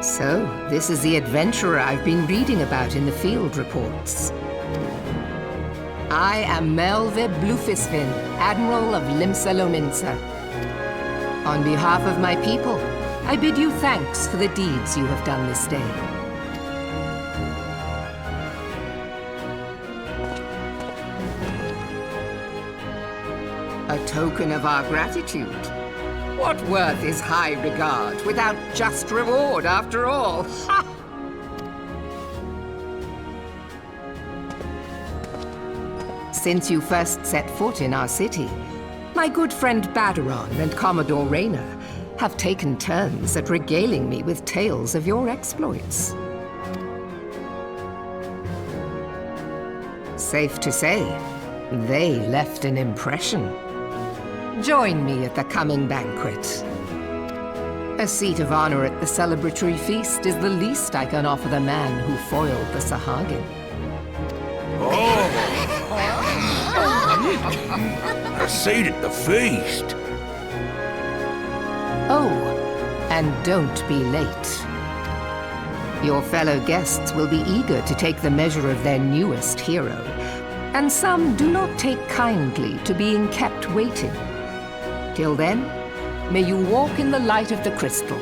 So, this is the adventurer I've been reading about in the field reports. I am Melve Blufisvin, Admiral of Limsa Lominsa. On behalf of my people, I bid you thanks for the deeds you have done this day. A token of our gratitude. What worth is high regard without just reward, after all? Ha! Since you first set foot in our city, my good friend Badaron and Commodore Rayner have taken turns at regaling me with tales of your exploits. Safe to say, they left an impression. Join me at the coming banquet. A seat of honor at the celebratory feast is the least I can offer the man who foiled the Sahagin. Oh! A seat at the feast! Oh, and don't be late. Your fellow guests will be eager to take the measure of their newest hero, and some do not take kindly to being kept waiting. Till then, may you walk in the light of the crystal,